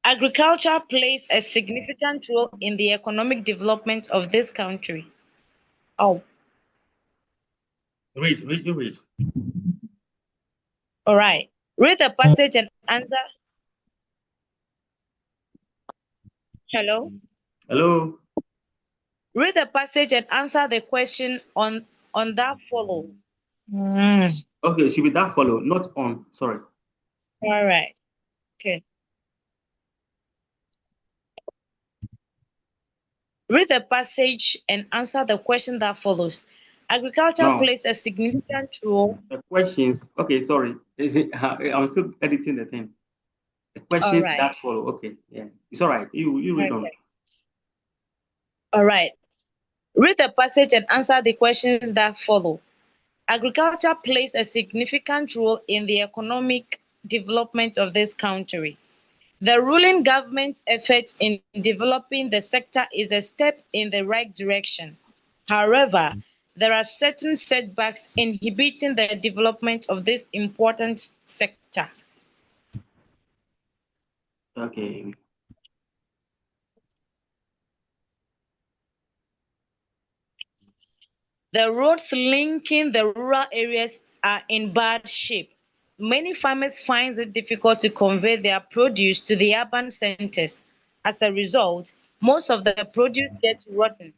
A: Agriculture plays a significant role in the economic development of this country. Oh.
B: Read.
A: All right. Read the passage and answer. Hello?
B: Hello?
A: Read the passage and answer the question on that follow.
B: Okay, it should be that follow, not on. Sorry.
A: All right. Okay. Read the passage and answer the question that follows. Agriculture plays a significant role.
B: The questions. Okay, sorry. I'm still editing the thing. The questions that follow. Okay, yeah. It's all right. You read on.
A: All right. Read the passage and answer the questions that follow. Agriculture plays a significant role in the economic development of this country. The ruling government's effort in developing the sector is a step in the right direction. However, there are certain setbacks inhibiting the development of this important sector.
B: Okay.
A: The roads linking the rural areas are in bad shape. Many farmers find it difficult to convey their produce to the urban centers. As a result, most of the produce gets rotten.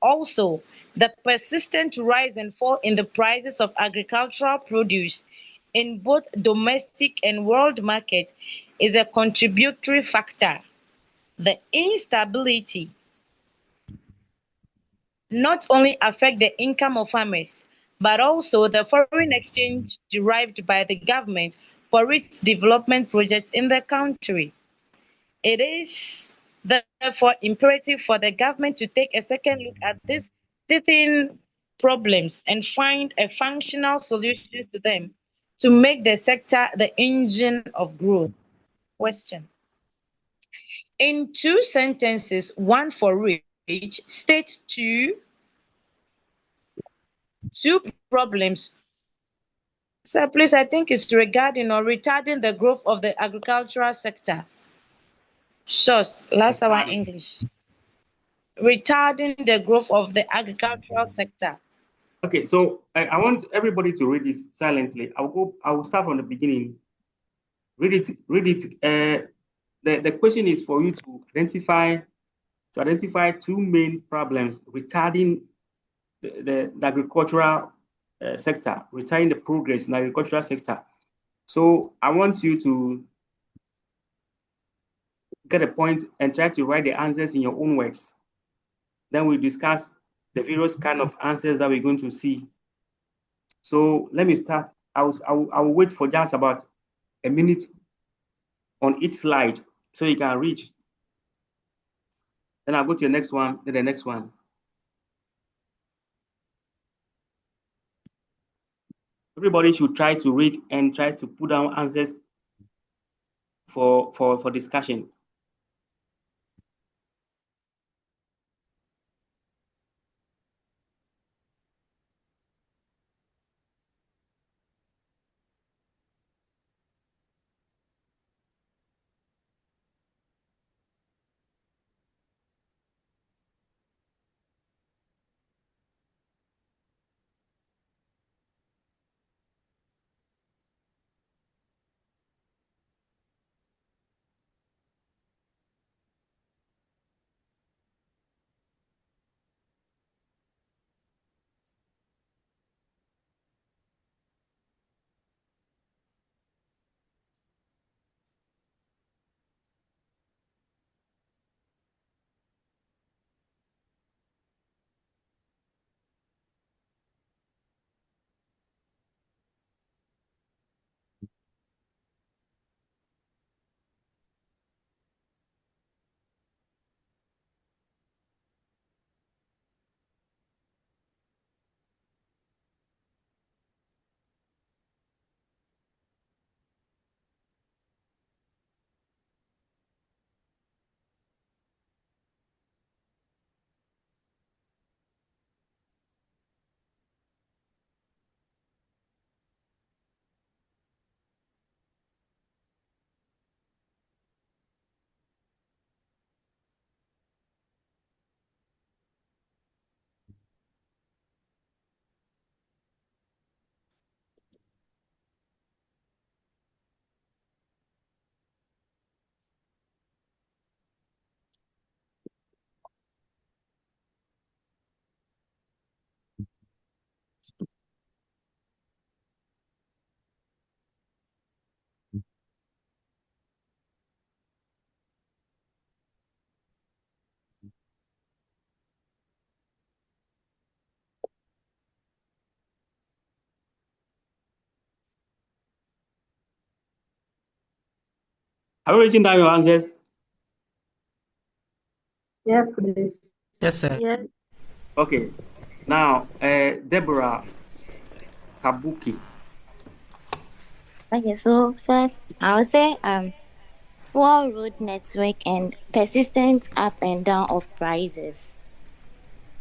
A: Also, the persistent rise and fall in the prices of agricultural produce in both domestic and world market is a contributory factor. The instability not only affect the income of farmers, but also the foreign exchange derived by the government for its development projects in the country. It is therefore imperative for the government to take a second look at these teething problems and find a functional solutions to them to make the sector the engine of growth. Question. In two sentences, one for each, state two problems. Sir, please, I think it's regarding or retarding the growth of the agricultural sector. Shows, last hour English. Retarding the growth of the agricultural sector.
B: Okay, so I want everybody to read this silently. I will start from the beginning. Read it. The question is for you to identify two main problems retarding the agricultural sector, retarding the progress in the agricultural sector. So I want you to get a point and try to write the answers in your own words. Then we'll discuss the various kind of answers that we're going to see. So let me start. I will wait for just about a minute on each slide so you can read. Then I'll go to the next one, then the next one. Everybody should try to read and try to put down answers for discussion. Have you written down your answers?
U: Yes, please.
C: Yes, sir.
U: Yes.
B: Okay. Now, Deborah Kabuki.
K: Okay, so first I would say poor road network and persistent up and down of prices.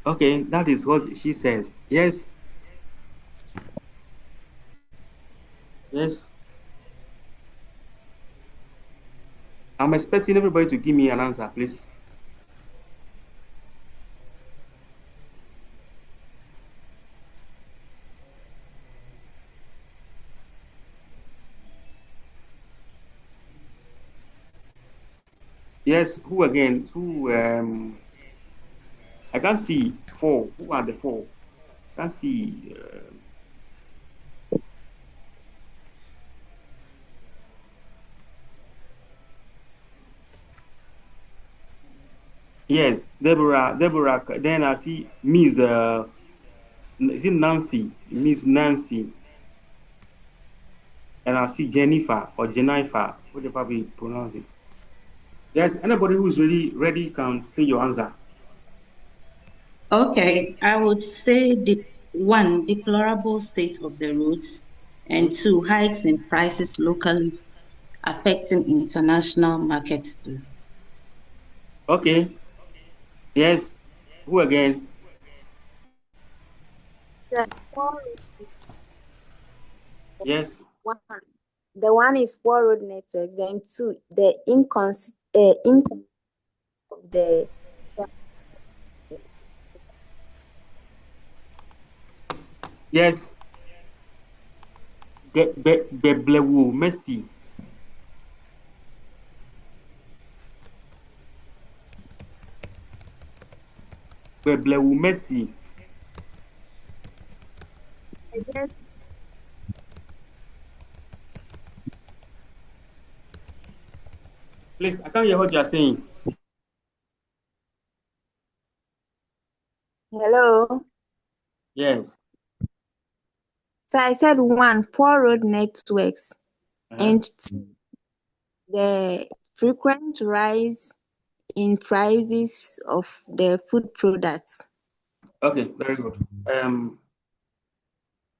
B: Okay, that is what she says. Yes. Yes. I'm expecting everybody to give me an answer, please. Yes, who again? Who? I can't see 4. Who are the 4? I can't see. Yes, Deborah. Then I see Miss. Is it Nancy? Miss Nancy. And I see Jennifer or Jennifer, whatever we pronounce it. Yes, anybody who is ready can say your answer.
E: Okay, I would say 1, deplorable state of the roads, and 2, hikes in prices locally affecting international markets too.
B: Okay. Yes. Who again? Yes.
F: The one is poor road network. Then 2, the income of the.
B: Yes. Beblewu Messi. Beblewu Messi.
F: Yes.
B: Please, I can't hear what you are saying.
F: Hello.
B: Yes.
F: So I said 1, poor road networks, and 2, the frequent rise in prices of the food products.
B: Okay, very good.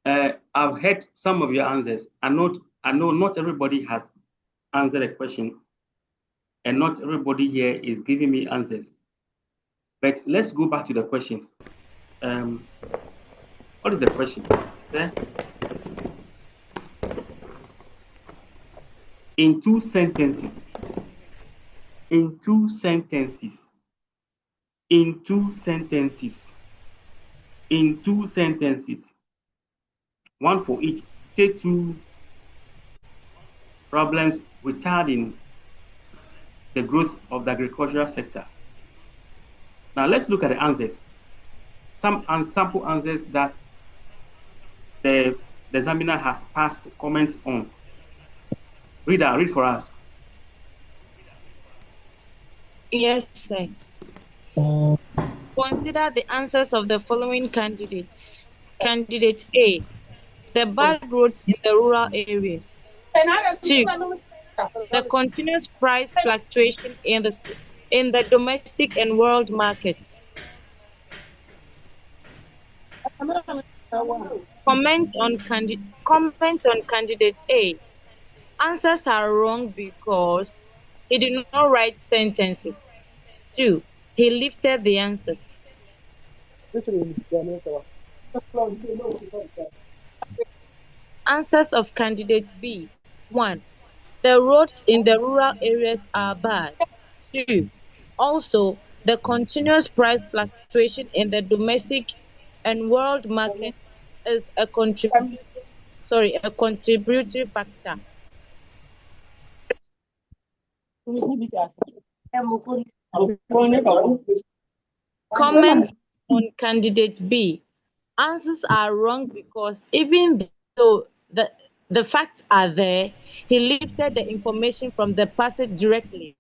B: I've heard some of your answers. I know not everybody has answered a question, and not everybody here is giving me answers. But let's go back to the questions. What is the question? There? In 2 sentences. In 2 sentences. In 2 sentences. In 2 sentences. 1 for each. State 2 problems retarding the growth of the agricultural sector. Now let's look at the answers. Some sample answers that the examiner has passed comments on. Read for us.
A: Yes, sir. Consider the answers of the following candidates. Candidate A, the bad roads in the rural areas. 2, the continuous price fluctuation in the domestic and world markets. Comment on candidate A. Answers are wrong because he did not write sentences. 2, he lifted the answers. Answers of candidate B. 1, the roads in the rural areas are bad. 2, also, the continuous price fluctuation in the domestic and world markets is a contributory factor. Comments on candidate B. Answers are wrong because even though the facts are there, he lifted the information from the passage directly.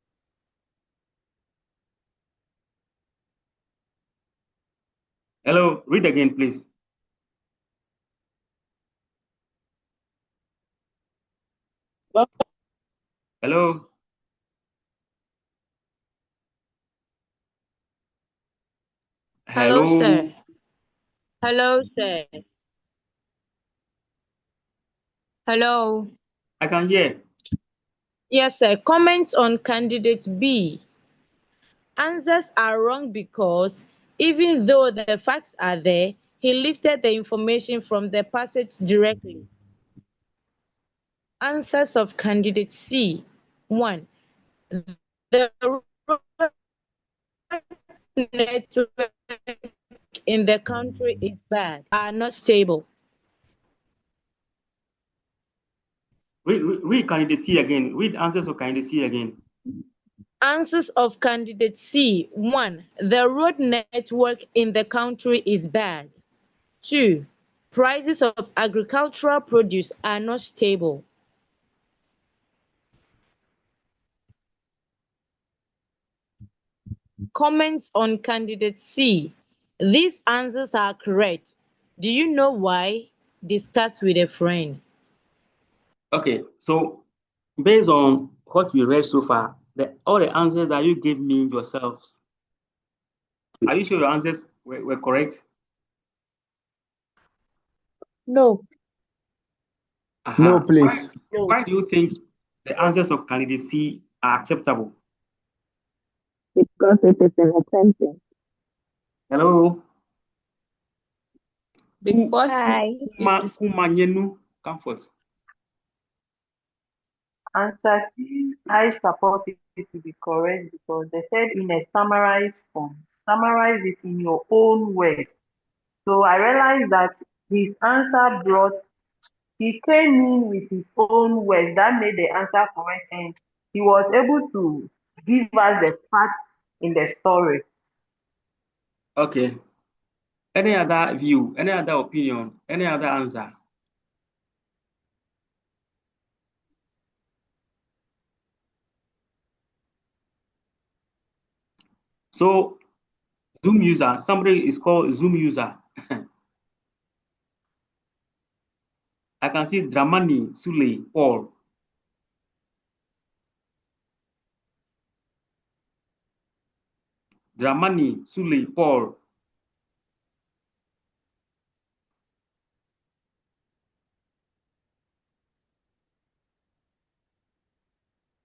B: Hello, read again, please. Hello.
A: Hello, sir. Hello, sir. Hello.
B: I can hear.
A: Yes, sir. Comments on candidate B. Answers are wrong because even though the facts are there, he lifted the information from the passage directly. Answers of candidate C. 1, the network in the country is bad, are not stable.
B: Read candidate C again. Read answers of candidate C again.
A: Answers of candidate C. 1. The road network in the country is bad. 2. Prices of agricultural produce are not stable. Comments on candidate C. These answers are correct. Do you know why? Discuss with a friend.
B: Okay, so based on what we read so far, all the answers that you gave me yourselves, are you sure your answers were correct?
F: No.
I: No, please.
B: Why do you think the answers of candidate C are acceptable?
S: Because it is in a sentence.
B: Hello?
U: Because
B: Kumanyenu Comfort.
L: Answer C, I support it to be correct because they said in a summarized form. Summarize it in your own words. So I realized that his answer he came in with his own words that made the answer correct, and he was able to give us the fact in the story.
B: Okay. Any other view, any other opinion, any other answer? So, Zoom user, somebody is called Zoom user. I can see Dramani Sule Paul. Dramani Sule Paul.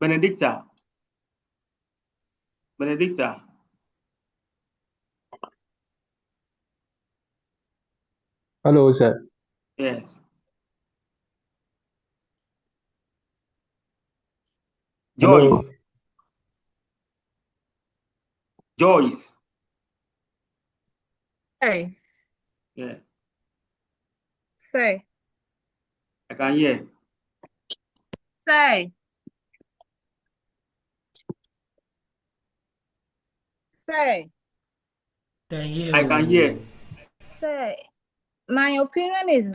B: Benedicta. Benedicta.
I: Hello, sir.
B: Yes.
I: Hello.
B: Joyce. Joyce.
W: Hey.
B: Yeah.
W: Say.
B: I can hear.
W: Say. Say.
B: I can hear.
W: Say. My opinion is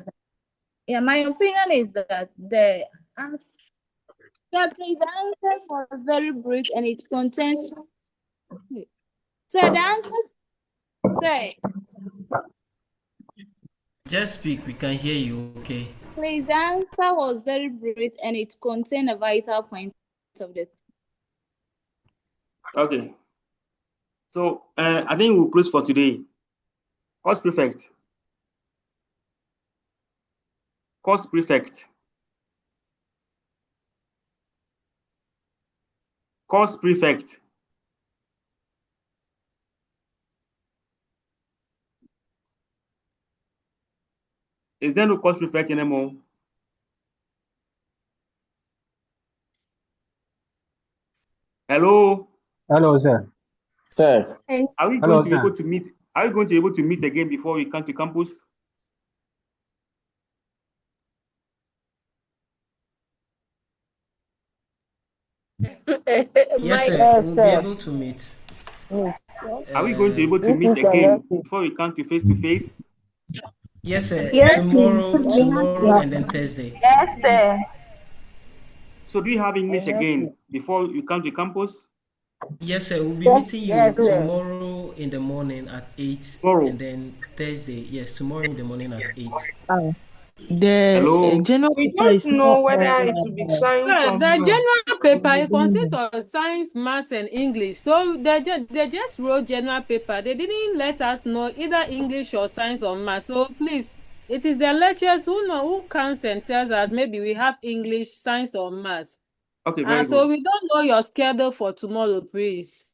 W: that, the answer was very brief and it contained. So the answer. Say.
C: Just speak, we can hear you, okay?
W: Please, the answer was very brief and it contained a vital point of the.
B: Okay. So I think we'll close for today. Course prefect. Course prefect. Course prefect. Is there no course prefect anymore? Hello.
I: Hello, sir.
J: Sir.
B: Are we going to be able to meet? Are we going to be able to meet again before we come to campus?
C: Yes, sir. We'll be able to meet.
B: Are we going to be able to meet again before we come to face?
C: Yes, sir.
U: Yes,
C: Tomorrow and then Thursday.
U: Yes, sir.
B: So do you have English again before you come to campus?
C: Yes, sir. We'll be meeting you tomorrow in the morning at 8.
B: Tomorrow.
C: And then Thursday. Yes, tomorrow in the morning at 8.
A: The general
D: We
A: paper
D: don't
A: is
D: know
A: not
D: whether it will be science or
X: The
D: math.
X: general paper it consists of science, maths, and English. So they just wrote general paper. They didn't let us know either English or science or maths. So please, it is the lecturers who comes and tells us maybe we have English, science, or maths.
B: Okay, very
X: so
B: good.
X: we don't know your schedule for tomorrow, please.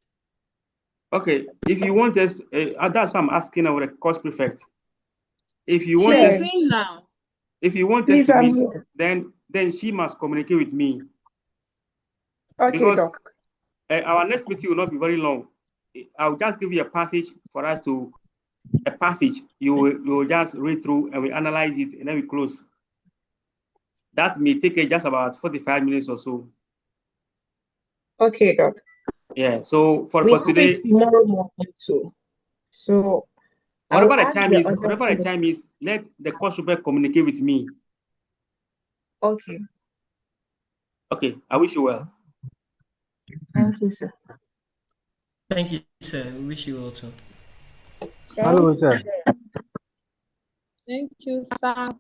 B: Okay, if you want us, that's why I'm asking our course prefect. If you want us,
X: now.
B: If you want us to meet, then she must communicate with me.
Q: Okay,
B: because
Q: Doc.
B: Our next meeting will not be very long. I'll just give you a passage for us to you will just read through and we analyze it and then we close. That may take just about 45 minutes or so.
Q: Okay, Doc.
B: Yeah. So for today,
D: tomorrow morning too. So
B: whatever the time is, let the course supervisor communicate with me.
D: Okay.
B: Okay. I wish you well.
D: Thank you, sir.
C: Thank you, sir. Wish you well too.
I: Hello, sir.
X: Thank you, sir.